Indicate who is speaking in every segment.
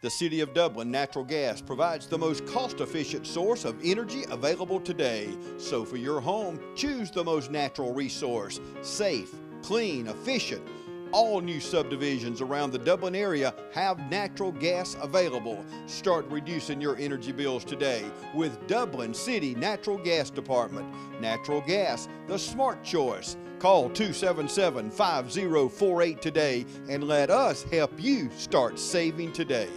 Speaker 1: The City of Dublin Natural Gas provides the most cost-efficient source of energy available today. So for your home, choose the most natural resource. Safe, clean, efficient. All new subdivisions around the Dublin area have natural gas available. Start reducing your energy bills today with Dublin City Natural Gas Department. Natural gas, the smart choice. Call 277-5048 today and let us help you start saving today.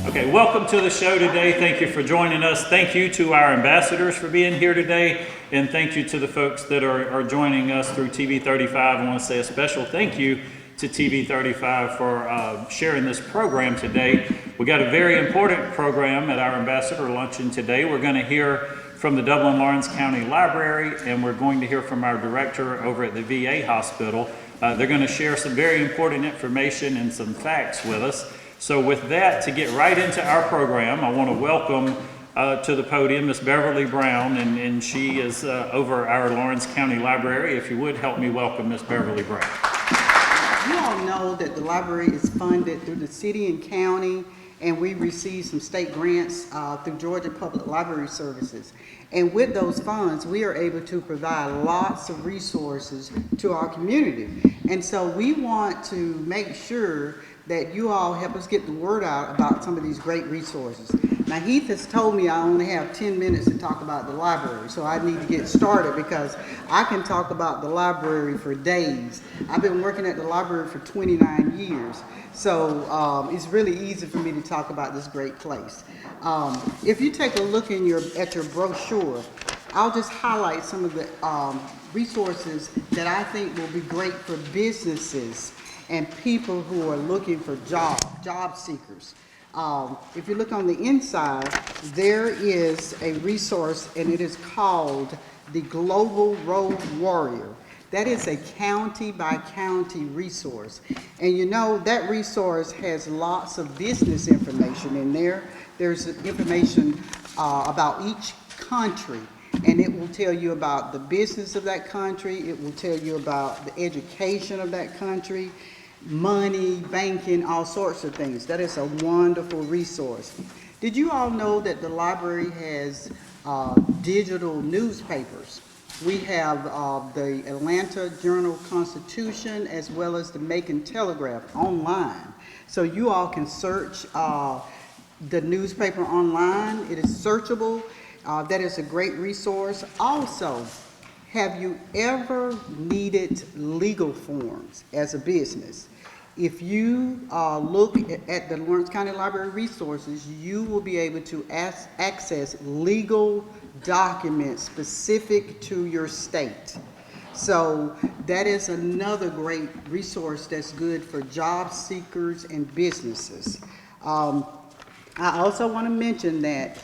Speaker 2: Okay, welcome to the show today. Thank you for joining us. Thank you to our ambassadors for being here today. And thank you to the folks that are joining us through TV35. I want to say a special thank you to TV35 for sharing this program today. We got a very important program at our ambassador luncheon today. We're going to hear from the Dublin-Laurens County Library, and we're going to hear from our director over at the VA hospital. They're going to share some very important information and some facts with us. So with that, to get right into our program, I want to welcome to the podium Miss Beverly Brown, and she is over our Laurens County Library. If you would help me welcome Miss Beverly Brown.
Speaker 3: You all know that the library is funded through the city and county, and we receive some state grants through Georgia Public Library Services. And with those funds, we are able to provide lots of resources to our community. And so we want to make sure that you all help us get the word out about some of these great resources. Now, Heath has told me I only have 10 minutes to talk about the library, so I need to get started because I can talk about the library for days. I've been working at the library for 29 years, so it's really easy for me to talk about this great place. If you take a look at your brochure, I'll just highlight some of the resources that I think will be great for businesses and people who are looking for job seekers. If you look on the inside, there is a resource, and it is called the Global Road Warrior. That is a county by county resource. And you know, that resource has lots of business information in there. There's information about each country, and it will tell you about the business of that country. It will tell you about the education of that country, money, banking, all sorts of things. That is a wonderful resource. Did you all know that the library has digital newspapers? We have the Atlanta Journal-Constitution as well as the Macon Telegraph online. So you all can search the newspaper online. It is searchable. That is a great resource. Also, have you ever needed legal forms as a business? If you look at the Laurens County Library resources, you will be able to access legal documents specific to your state. So that is another great resource that's good for job seekers and businesses. I also want to mention that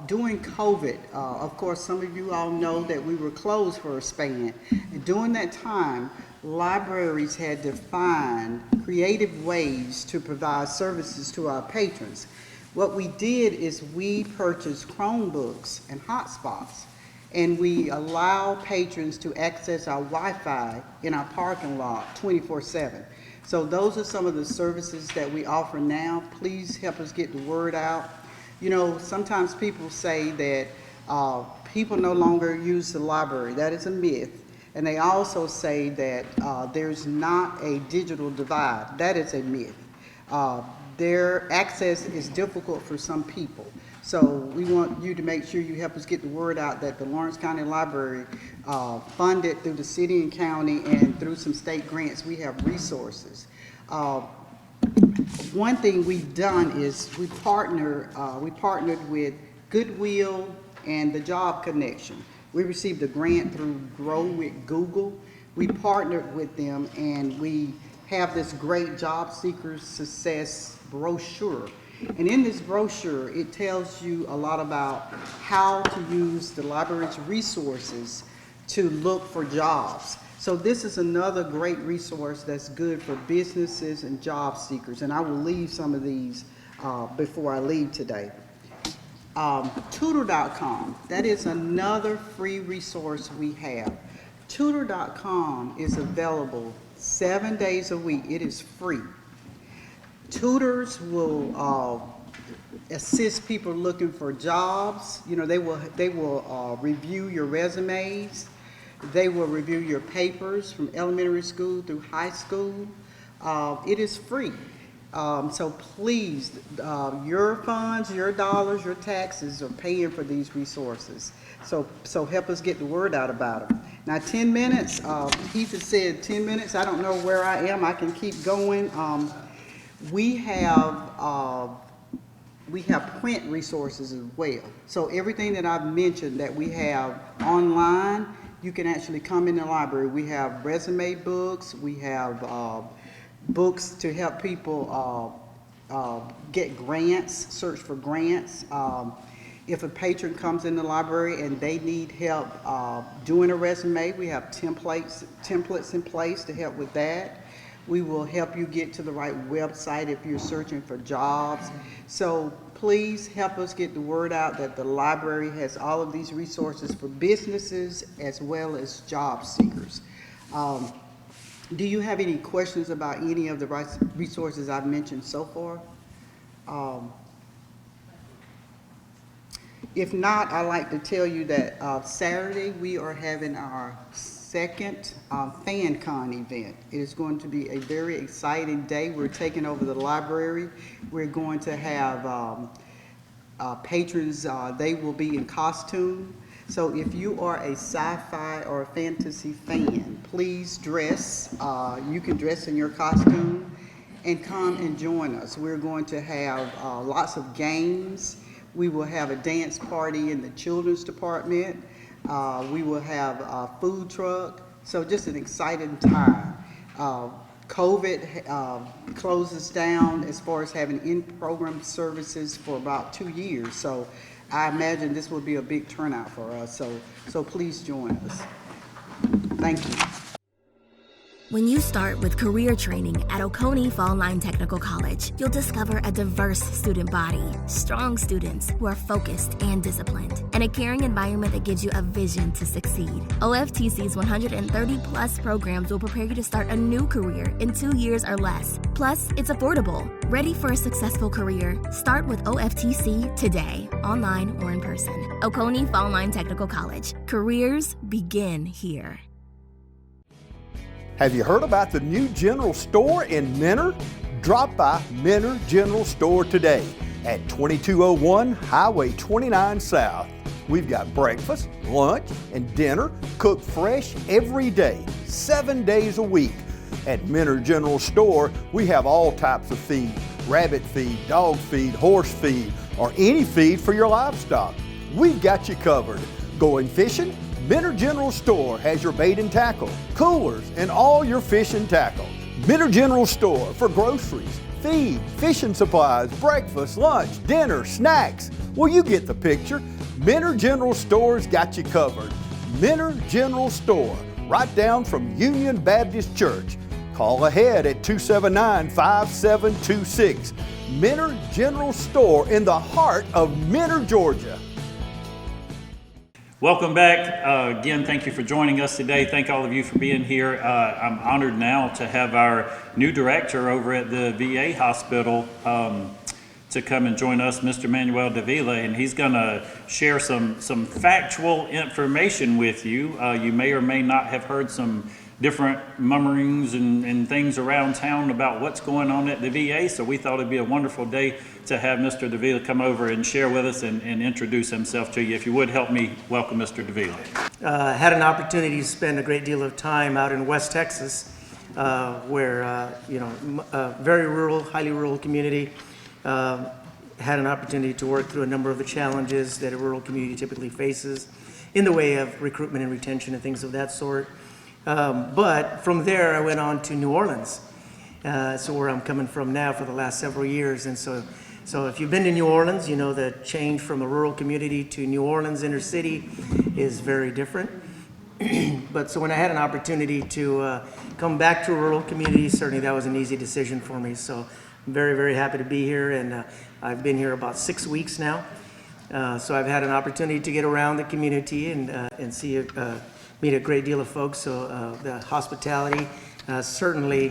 Speaker 3: during COVID, of course, some of you all know that we were closed for a span. And during that time, libraries had to find creative ways to provide services to our patrons. What we did is we purchased Chromebooks and hotspots, and we allow patrons to access our Wi-Fi in our parking lot 24/7. So those are some of the services that we offer now. Please help us get the word out. You know, sometimes people say that people no longer use the library. That is a myth. And they also say that there's not a digital divide. That is a myth. Their access is difficult for some people. So we want you to make sure you help us get the word out that the Laurens County Library, funded through the city and county and through some state grants, we have resources. One thing we've done is we partnered with Goodwill and the Job Connection. We received a grant through Grow with Google. We partnered with them, and we have this great job seeker success brochure. And in this brochure, it tells you a lot about how to use the library's resources to look for jobs. So this is another great resource that's good for businesses and job seekers. And I will leave some of these before I leave today. Tutor.com, that is another free resource we have. Tutor.com is available 7 days a week. It is free. Tutors will assist people looking for jobs. You know, they will review your resumes. They will review your papers from elementary school through high school. It is free. So please, your funds, your dollars, your taxes are paying for these resources. So help us get the word out about them. Now, 10 minutes, Keith has said 10 minutes. I don't know where I am. I can keep going. We have print resources as well. So everything that I've mentioned that we have online, you can actually come in the library. We have resume books. We have books to help people get grants, search for grants. If a patron comes in the library and they need help doing a resume, we have templates in place to help with that. We will help you get to the right website if you're searching for jobs. So please help us get the word out that the library has all of these resources for businesses as well as job seekers. Do you have any questions about any of the resources I've mentioned so far? If not, I'd like to tell you that Saturday we are having our second FanCon event. It is going to be a very exciting day. We're taking over the library. We're going to have patrons, they will be in costume. So if you are a sci-fi or a fantasy fan, please dress. You can dress in your costume and come and join us. We're going to have lots of games. We will have a dance party in the children's department. We will have a food truck. So just an exciting time. COVID closes down as far as having in-program services for about 2 years. So I imagine this will be a big turnout for us. So please join us. Thank you.
Speaker 4: When you start with career training at Oconee Fall Line Technical College, you'll discover a diverse student body, strong students who are focused and disciplined, and a caring environment that gives you a vision to succeed. OFTC's 130-plus programs will prepare you to start a new career in 2 years or less. Plus, it's affordable. Ready for a successful career? Start with OFTC today, online or in person. Oconee Fall Line Technical College. Careers begin here.
Speaker 1: Have you heard about the new general store in Mentor? Drop by Mentor General Store today at 2201 Highway 29 South. We've got breakfast, lunch, and dinner cooked fresh every day, 7 days a week. At Mentor General Store, we have all types of feed: rabbit feed, dog feed, horse feed, or any feed for your livestock. We've got you covered. Going fishing? Mentor General Store has your bait and tackle, coolers, and all your fish and tackle. Mentor General Store for groceries, feed, fishing supplies, breakfast, lunch, dinner, snacks. Well, you get the picture. Mentor General Store's got you covered. Mentor General Store, right down from Union Baptist Church. Call ahead at 279-5726. Mentor General Store in the heart of Mentor, Georgia.
Speaker 2: Welcome back. Again, thank you for joining us today. Thank all of you for being here. I'm honored now to have our new director over at the VA hospital to come and join us, Mr. Manuel Davila, and he's going to share some factual information with you. You may or may not have heard some different murmurings and things around town about what's going on at the VA, so we thought it'd be a wonderful day to have Mr. Davila come over and share with us and introduce himself to you. If you would help me welcome Mr. Davila.
Speaker 5: Had an opportunity to spend a great deal of time out in West Texas, where very rural, highly rural community. Had an opportunity to work through a number of the challenges that a rural community typically faces in the way of recruitment and retention and things of that sort. But from there, I went on to New Orleans, so where I'm coming from now for the last several years. And so if you've been to New Orleans, you know the change from a rural community to New Orleans inner city is very different. But so when I had an opportunity to come back to a rural community, certainly that was an easy decision for me. So I'm very, very happy to be here, and I've been here about 6 weeks now. So I've had an opportunity to get around the community and see meet a great deal of folks. So the hospitality certainly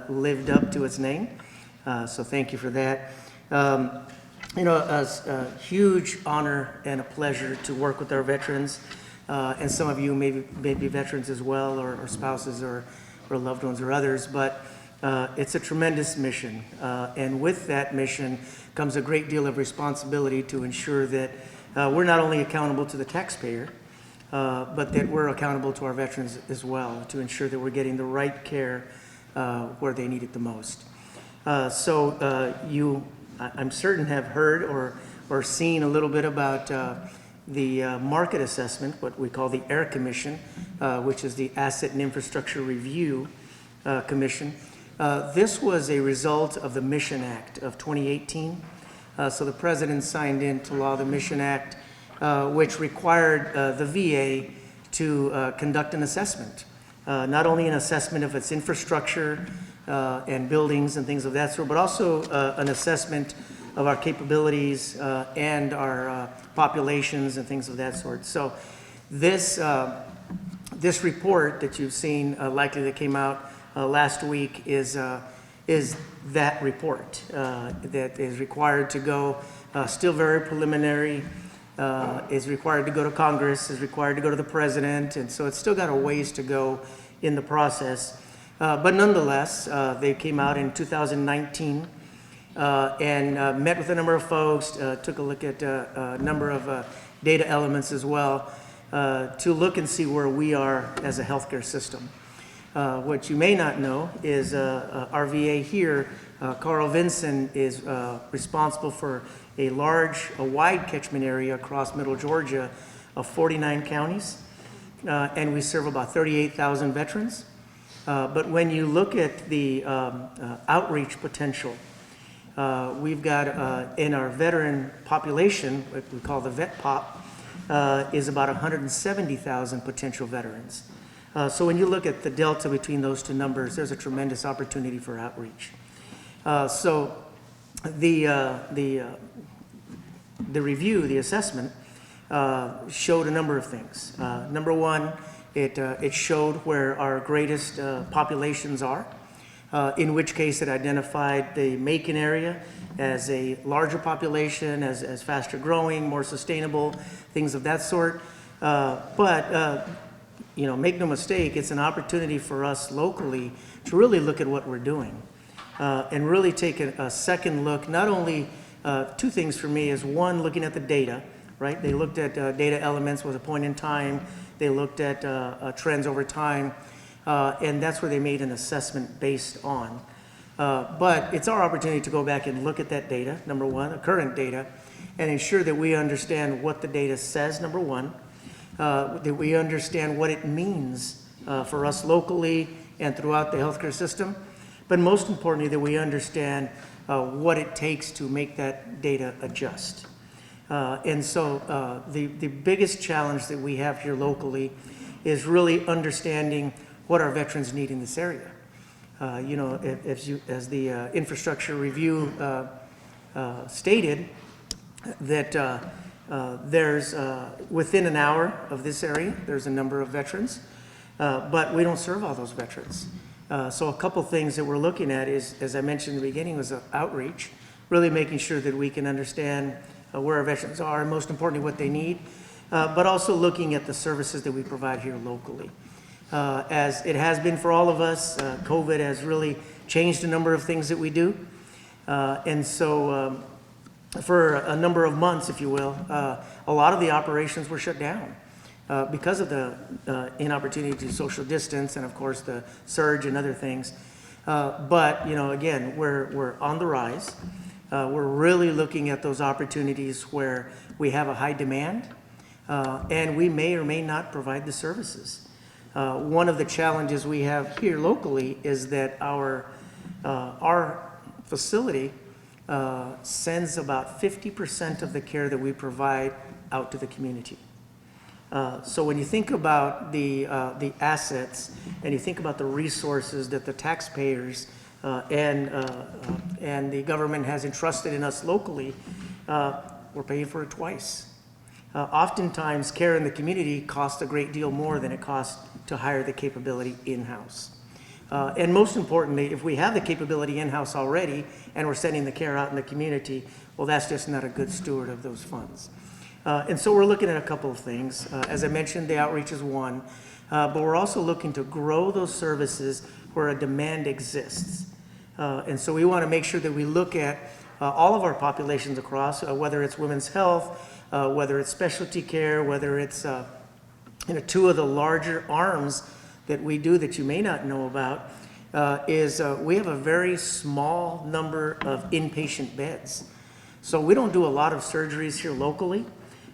Speaker 5: lived up to its name. So thank you for that. A huge honor and a pleasure to work with our veterans. And some of you may be veterans as well, or spouses or loved ones or others, but it's a tremendous mission. And with that mission comes a great deal of responsibility to ensure that we're not only accountable to the taxpayer, but that we're accountable to our veterans as well, to ensure that we're getting the right care where they need it the most. I'm certain have heard or seen a little bit about the market assessment, what we call the AIR Commission, which is the Asset and Infrastructure Review Commission. This was a result of the Mission Act of 2018. So the President signed into law the Mission Act, which required the VA to conduct an assessment, not only an assessment of its infrastructure and buildings and things of that sort, but also an assessment of our capabilities and our populations and things of that sort. So this report that you've seen, likely that came out last week, is that report that is required to go, still very preliminary, is required to go to Congress, is required to go to the President, and so it's still got a ways to go in the process. But nonetheless, they came out in 2019 and met with a number of folks, took a look at a number of data elements as well, to look and see where we are as a healthcare system. What you may not know is our VA here, Carl Vinson, is responsible for a wide catchment area across middle Georgia of 49 counties, and we serve about 38,000 veterans. But when you look at the outreach potential, we've got in our veteran population, what we call the vet pop, is about 170,000 potential veterans. So when you look at the delta between those two numbers, there's a tremendous opportunity for outreach. So the review, the assessment, showed a number of things. Number one, it showed where our greatest populations are, in which case it identified the Macon area as a larger population, as faster growing, more sustainable, things of that sort. Make no mistake, it's an opportunity for us locally to really look at what we're doing and really take a second look. Not only two things for me is one, looking at the data, right? They looked at data elements with a point in time. They looked at trends over time, and that's where they made an assessment based on. But it's our opportunity to go back and look at that data, number one, the current data, and ensure that we understand what the data says, number one, that we understand what it means for us locally and throughout the healthcare system, but most importantly, that we understand what it takes to make that data adjust. And so the biggest challenge that we have here locally is really understanding what our veterans need in this area. As the infrastructure review stated, that there's within an hour of this area, there's a number of veterans, but we don't serve all those veterans. So a couple things that we're looking at is, as I mentioned in the beginning, was outreach, really making sure that we can understand where our veterans are, and most importantly, what they need, but also looking at the services that we provide here locally. As it has been for all of us, COVID has really changed a number of things that we do. And so for a number of months, if you will, a lot of the operations were shut down because of the inopportunity to social distance and, of course, the surge and other things. But, again, we're on the rise. We're really looking at those opportunities where we have a high demand and we may or may not provide the services. One of the challenges we have here locally is that our facility sends about 50% of the care that we provide out to the community. So when you think about the assets and you think about the resources that the taxpayers and the government has entrusted in us locally, we're paying for it twice. Oftentimes, care in the community costs a great deal more than it costs to hire the capability in-house. And most importantly, if we have the capability in-house already and we're sending the care out in the community, well, that's just not a good steward of those funds. And so we're looking at a couple of things. As I mentioned, the outreach is one, but we're also looking to grow those services where a demand exists. And so we want to make sure that we look at all of our populations across, whether it's women's health, whether it's specialty care, whether it's two of the larger arms that we do that you may not know about, is we have a very small number of inpatient beds. So we don't do a lot of surgeries here locally.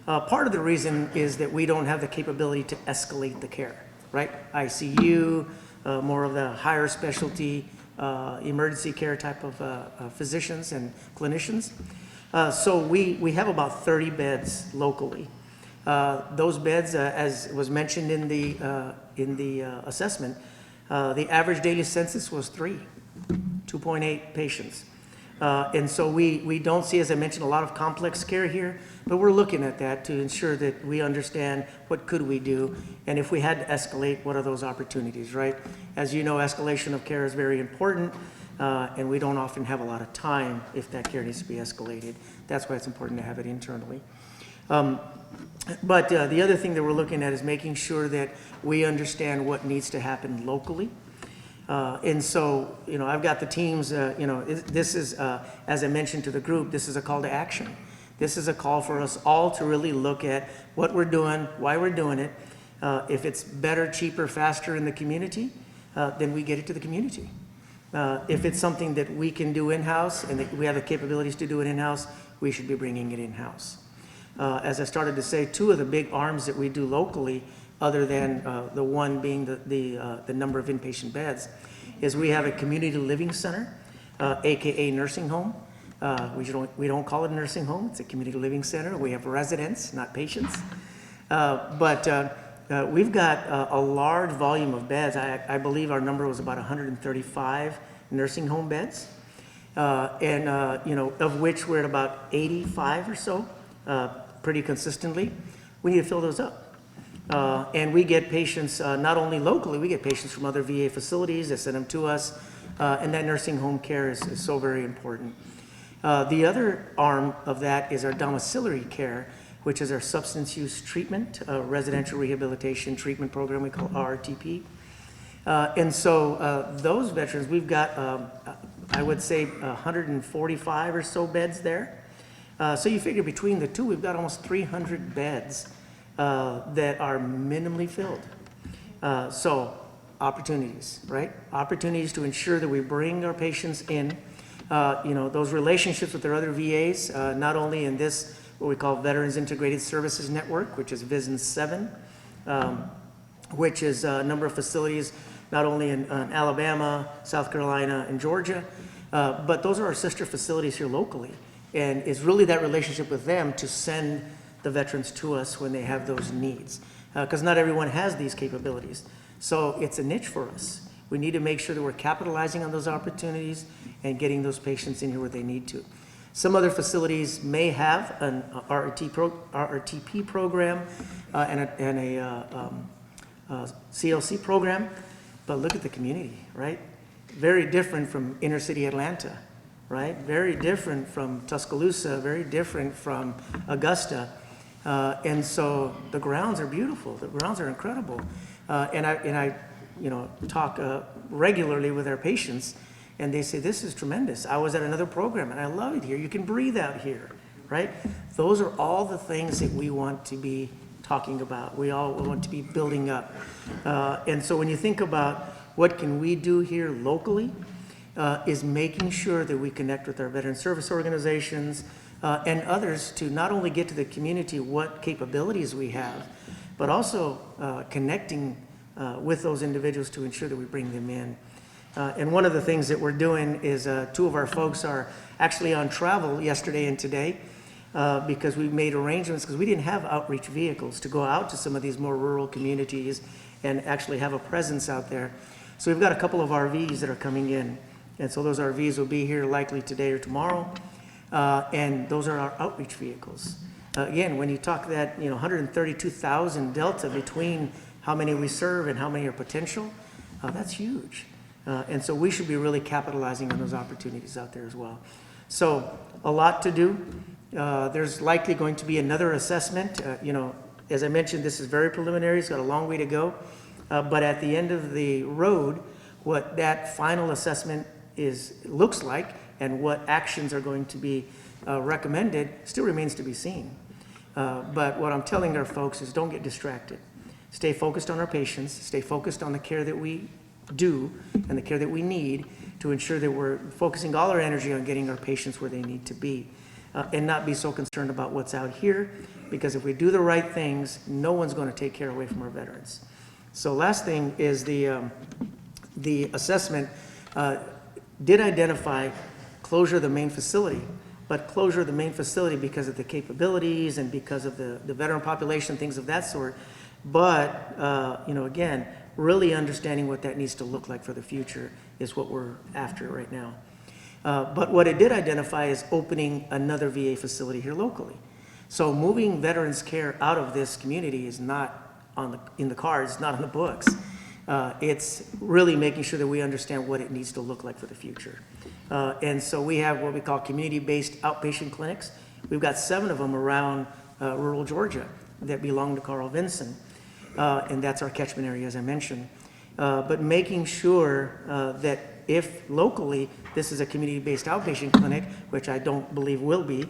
Speaker 5: Part of the reason is that we don't have the capability to escalate the care, right? ICU, more of the higher specialty emergency care type of physicians and clinicians. So we have about 30 beds locally. Those beds, as was mentioned in the assessment, the average daily census was 2.8 patients. And so we don't see, as I mentioned, a lot of complex care here, but we're looking at that to ensure that we understand what could we do, and if we had to escalate, what are those opportunities, right? As you know, escalation of care is very important, and we don't often have a lot of time if that care needs to be escalated. That's why it's important to have it internally. But the other thing that we're looking at is making sure that we understand what needs to happen locally. And so, I've got the teams, this is, as I mentioned to the group, this is a call to action. This is a call for us all to really look at what we're doing, why we're doing it. If it's better, cheaper, faster in the community, then we get it to the community. If it's something that we can do in-house and that we have the capabilities to do it in-house, we should be bringing it in-house. As I started to say, two of the big arms that we do locally, other than the one being the number of inpatient beds, is we have a community living center, AKA nursing home. We don't call it a nursing home, it's a community living center. We have residents, not patients. But we've got a large volume of beds. I believe our number was about 135 nursing home beds, and of which we're at about 85 or so, pretty consistently. We need to fill those up. And we get patients, not only locally, we get patients from other VA facilities that send them to us, and that nursing home care is so very important. The other arm of that is our domiciliary care, which is our substance use treatment, residential rehabilitation treatment program we call RRTP. And so those veterans, we've got, I would say, 145 or so beds there. So you figure between the two, we've got almost 300 beds that are minimally filled. So opportunities, right? Opportunities to ensure that we bring our patients in, those relationships with their other VAs, not only in this, what we call Veterans Integrated Services Network, which is VISN 7, which is a number of facilities, not only in Alabama, South Carolina, and Georgia, but those are our sister facilities here locally. And it's really that relationship with them to send the veterans to us when they have those needs, because not everyone has these capabilities. So it's a niche for us. We need to make sure that we're capitalizing on those opportunities and getting those patients in here where they need to. Some other facilities may have an RRTP program and a CLC program, but look at the community, right? Very different from inner city Atlanta, right? Very different from Tuscaloosa, very different from Augusta. And so the grounds are beautiful. The grounds are incredible. And I talk regularly with our patients, and they say, this is tremendous. I was at another program, and I love it here. You can breathe out here, right? Those are all the things that we want to be talking about. We all want to be building up. And so when you think about what can we do here locally, is making sure that we connect with our veteran service organizations and others to not only get to the community what capabilities we have, but also connecting with those individuals to ensure that we bring them in. And one of the things that we're doing is two of our folks are actually on travel yesterday and today because we've made arrangements because we didn't have outreach vehicles to go out to some of these more rural communities and actually have a presence out there. So we've got a couple of RVs that are coming in. And so those RVs will be here likely today or tomorrow. And those are our outreach vehicles. Again, when you talk that, 132,000 delta between how many we serve and how many are potential, that's huge. And so we should be really capitalizing on those opportunities out there as well. So a lot to do. There's likely going to be another assessment. As I mentioned, this is very preliminary. It's got a long way to go. But at the end of the road, what that final assessment looks like and what actions are going to be recommended still remains to be seen. But what I'm telling our folks is don't get distracted. Stay focused on our patients, stay focused on the care that we do and the care that we need to ensure that we're focusing all our energy on getting our patients where they need to be, and not be so concerned about what's out here, because if we do the right things, no one's going to take care away from our veterans. So last thing is the assessment did identify closure of the main facility, but closure of the main facility because of the capabilities and because of the veteran population, things of that sort. But, again, really understanding what that needs to look like for the future is what we're after right now. But what it did identify is opening another VA facility here locally. So moving veterans care out of this community is not in the cards, it's not on the books. It's really making sure that we understand what it needs to look like for the future. And so we have what we call community-based outpatient clinics. We've got 7 of them around rural Georgia that belong to Carl Vinson. And that's our catchment area, as I mentioned. But making sure that if locally this is a community-based outpatient clinic, which I don't believe will be,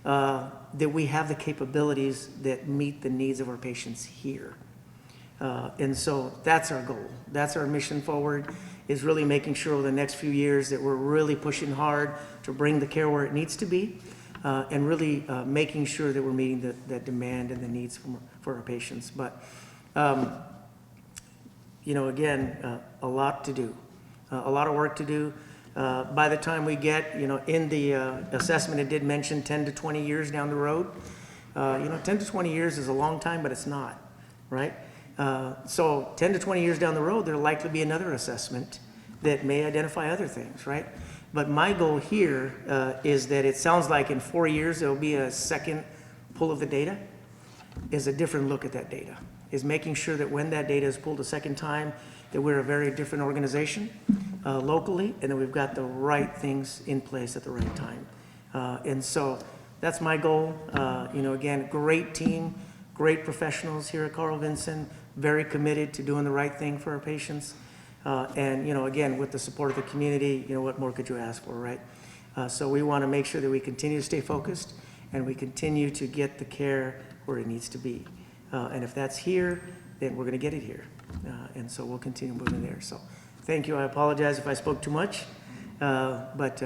Speaker 5: that we have the capabilities that meet the needs of our patients here. And so that's our goal. That's our mission forward, is really making sure over the next few years that we're really pushing hard to bring the care where it needs to be, and really making sure that we're meeting that demand and the needs for our patients. But again, a lot to do, a lot of work to do. By the time we get, in the assessment, it did mention 10 to 20 years down the road. 10 to 20 years is a long time, but it's not, right? So 10 to 20 years down the road, there'll likely be another assessment that may identify other things, right? But my goal here is that it sounds like in 4 years, there'll be a second pull of the data, is a different look at that data, is making sure that when that data is pulled a second time, that we're a very different organization locally, and that we've got the right things in place at the right time. And so that's my goal. Again, great team, great professionals here at Carl Vinson, very committed to doing the right thing for our patients. And again, with the support of the community, what more could you ask for, right? So we want to make sure that we continue to stay focused and we continue to get the care where it needs to be. And if that's here, then we're going to get it here. And so we'll continue moving there. So thank you. I apologize if I spoke too much, but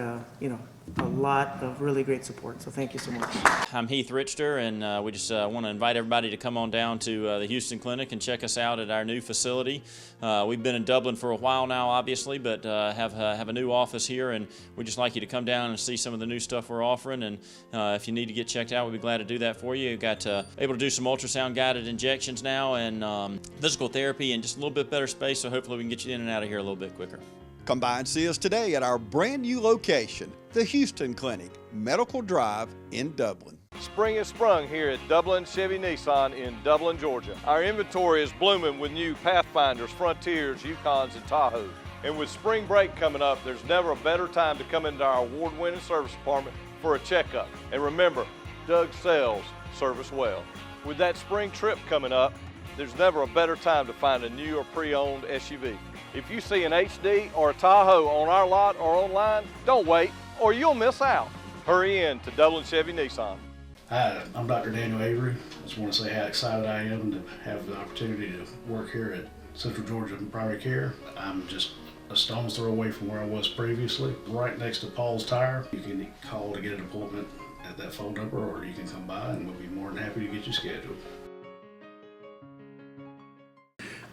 Speaker 5: a lot of really great support. So thank you so much.
Speaker 6: I'm Heath Richter, and we just want to invite everybody to come on down to the Houston Clinic and check us out at our new facility. We've been in Dublin for a while now, obviously, but have a new office here, and we'd just like you to come down and see some of the new stuff we're offering. And if you need to get checked out, we'd be glad to do that for you. We've got able to do some ultrasound-guided injections now and physical therapy and just a little bit better space, so hopefully we can get you in and out of here a little bit quicker.
Speaker 1: Come by and see us today at our brand new location, the Houston Clinic, Medical Drive in Dublin.
Speaker 7: Spring has sprung here at Dublin Chevy Nissan in Dublin, Georgia. Our inventory is blooming with new Pathfinders, Frontiers, Yukons, and Tahoes. And with spring break coming up, there's never a better time to come into our award-winning service department for a checkup. And remember, Doug sells service well. With that spring trip coming up, there's never a better time to find a new or pre-owned SUV. If you see an HD or a Tahoe on our lot or online, don't wait or you'll miss out. Hurry in to Dublin Chevy Nissan.
Speaker 8: Hi, I'm Dr. Daniel Avery. I just want to say how excited I am to have the opportunity to work here at Central Georgia Primary Care. I'm just a stone's throw away from where I was previously, right next to Paul's Tire. You can call to get an appointment at that phone number, or you can come by and we'll be more than happy to get you scheduled.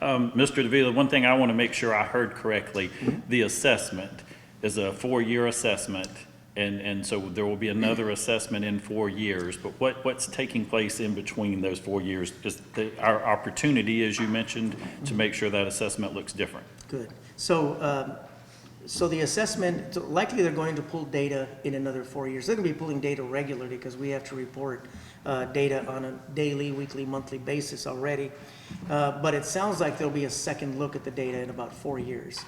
Speaker 2: Mr. Davila, one thing I want to make sure I heard correctly, the assessment is a 4-year assessment, and so there will be another assessment in 4 years, but what's taking place in between those 4 years? Just our opportunity, as you mentioned, to make sure that assessment looks different.
Speaker 5: Good. So So the assessment, so likely they're going to pull data in another 4 years. They're going to be pulling data regularly because we have to report data on a daily, weekly, monthly basis already. But it sounds like there'll be a second look at the data in about 4 years.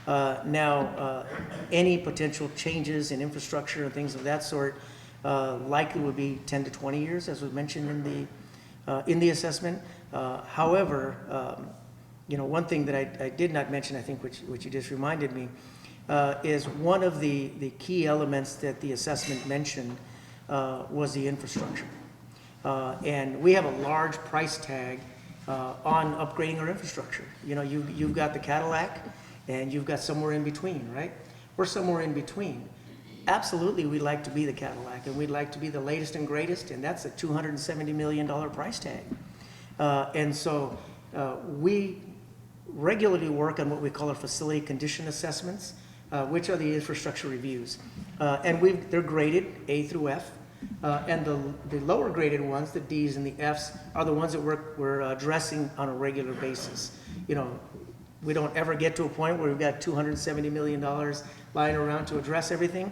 Speaker 5: Now, any potential changes in infrastructure and things of that sort likely would be 10 to 20 years, as was mentioned in the assessment. However, one thing that I did not mention, I think, which you just reminded me, is one of the key elements that the assessment mentioned was the infrastructure. And we have a large price tag on upgrading our infrastructure. You've got the Cadillac, and you've got somewhere in between, right? We're somewhere in between. Absolutely, we'd like to be the Cadillac, and we'd like to be the latest and greatest, and that's a $270 million price tag. And so we regularly work on what we call our facility condition assessments, which are the infrastructure reviews. And they're graded A through F. And the lower graded ones, the D's and the F's, are the ones that we're addressing on a regular basis. We don't ever get to a point where we've got $270 million lying around to address everything,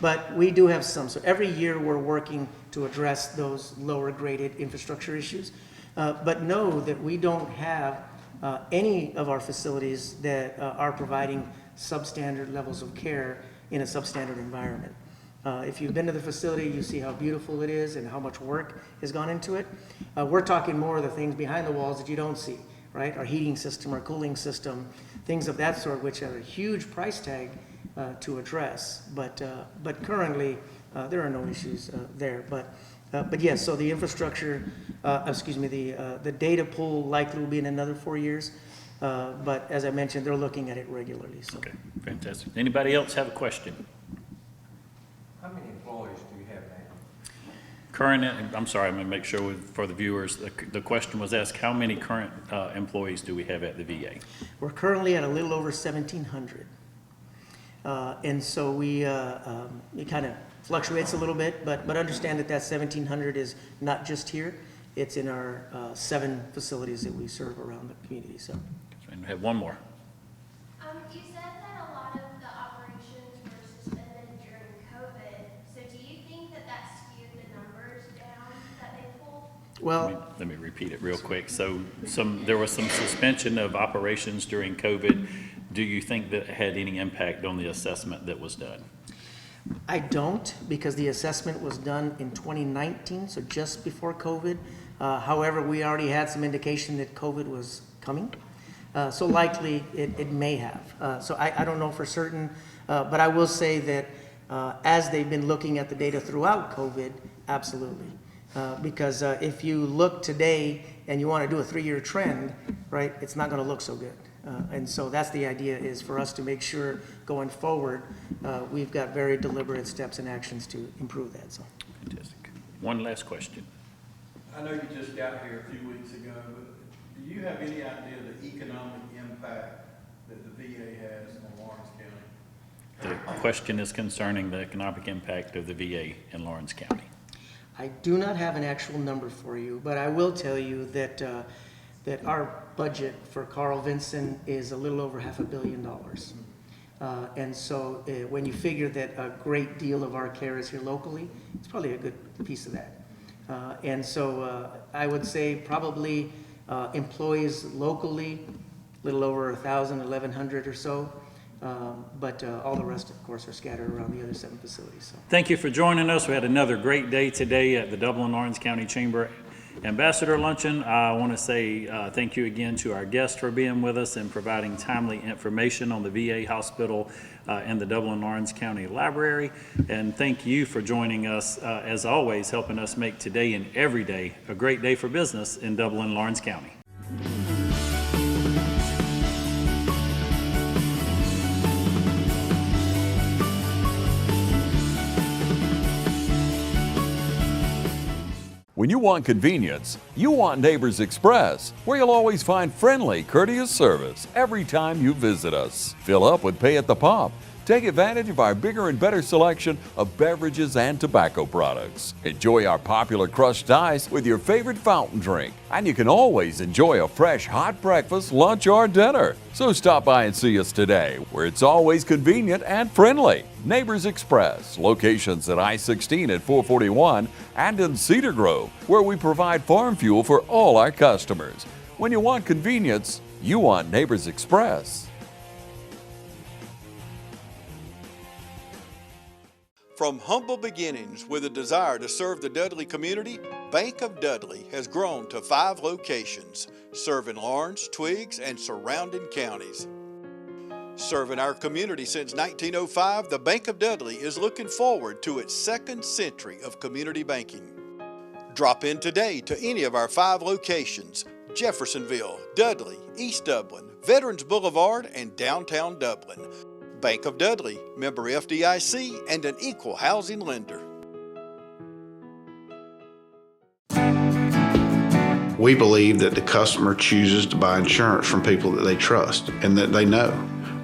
Speaker 5: but we do have some. So every year we're working to address those lower graded infrastructure issues. But know that we don't have any of our facilities that are providing substandard levels of care in a substandard environment. If you've been to the facility, you see how beautiful it is and how much work has gone into it. We're talking more of the things behind the walls that you don't see, right? Our heating system, our cooling system, things of that sort, which have a huge price tag to address. But currently, there are no issues there. But yes, so the infrastructure, the data pool likely will be in another 4 years. But as I mentioned, they're looking at it regularly. So.
Speaker 2: Okay, fantastic. Anybody else have a question?
Speaker 9: How many employees do you have now?
Speaker 2: Current, I'm sorry, I'm going to make sure for the viewers, the question was asked, how many current employees do we have at the VA?
Speaker 5: We're currently at a little over 1,700. And so it kind of fluctuates a little bit, but understand that 1,700 is not just here. It's in our 7 facilities that we serve around the community. So,
Speaker 2: and we have one more.
Speaker 10: You said that a lot of the operations were suspended during COVID. So do you think that skewed the numbers down that they pulled?
Speaker 5: well,
Speaker 2: Let me repeat it real quick. So there was some suspension of operations during COVID. Do you think that had any impact on the assessment that was done?
Speaker 5: I don't, because the assessment was done in 2019, so just before COVID. However, we already had some indication that COVID was coming. So likely it may have. So I don't know for certain, but I will say that as they've been looking at the data throughout COVID, absolutely. Because if you look today and you want to do a 3-year trend, right, it's not going to look so good. And so that's the idea, is for us to make sure going forward, we've got very deliberate steps and actions to improve that. So.
Speaker 2: Fantastic. One last question.
Speaker 11: I know you just got here a few weeks ago, but do you have any idea the economic impact that the VA has on Lawrence County?
Speaker 2: The question is concerning the economic impact of the VA in Lawrence County.
Speaker 5: I do not have an actual number for you, but I will tell you that that our budget for Carl Vinson is a little over $500 million. And so when you figure that a great deal of our care is here locally, it's probably a good piece of that. And so I would say probably employees locally, a little over 1,000, 1,100 or so. But all the rest, of course, are scattered around the other 7 facilities. So.
Speaker 2: Thank you for joining us. We had another great day today at the Dublin-Laurens County Chamber Ambassador Luncheon. I want to say thank you again to our guests for being with us and providing timely information on the VA hospital and the Dublin-Laurens County Library. And thank you for joining us, as always, helping us make today and every day a great day for business in Dublin-Laurens County.
Speaker 12: When you want convenience, you want Neighbors Express, where you'll always find friendly, courteous service every time you visit us. Fill up with pay at the pump, Take advantage of our bigger and better selection of beverages and tobacco products. Enjoy our popular crushed ice with your favorite fountain drink. And you can always enjoy a fresh hot breakfast, lunch, or dinner. So stop by and see us today, where it's always convenient and friendly. Neighbors Express, locations at I-16 at 441 and in Cedar Grove, where we provide farm fuel for all our customers. When you want convenience, you want Neighbors Express.
Speaker 1: From humble beginnings with a desire to serve the Dudley community, Bank of Dudley has grown to 5 locations, serving Laurens, Twiggs, and surrounding counties. Serving our community since 1905, the Bank of Dudley is looking forward to its 2nd century of community banking. Drop in today to any of our 5 locations: Jeffersonville, Dudley, East Dublin, Veterans Boulevard, and downtown Dublin. Bank of Dudley, member FDIC, and an equal housing lender.
Speaker 8: We believe that the customer chooses to buy insurance from people that they trust and that they know.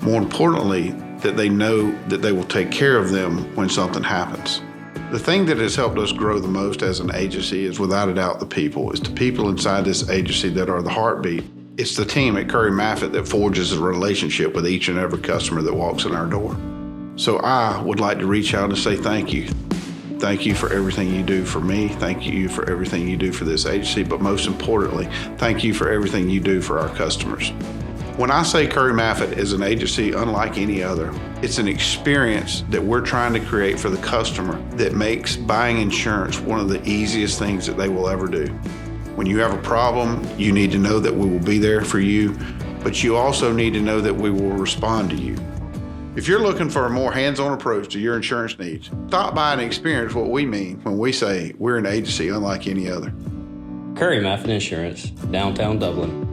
Speaker 8: More importantly, that they know that they will take care of them when something happens. The thing that has helped us grow the most as an agency is without a doubt the people. It's the people inside this agency that are the heartbeat. It's the team at Curry Maffitt that forges a relationship with each and every customer that walks in our door. So I would like to reach out and say thank you. Thank you for everything you do for me. Thank you for everything you do for this agency. But most importantly, thank you for everything you do for our customers. When I say Curry Maffitt is an agency unlike any other, it's an experience that we're trying to create for the customer that makes buying insurance one of the easiest things that they will ever do. When you have a problem, you need to know that we will be there for you, but you also need to know that we will respond to you. If you're looking for a more hands-on approach to your insurance needs, stop by and experience what we mean when we say we're an agency unlike any other.
Speaker 13: Curry Maffitt Insurance, downtown Dublin.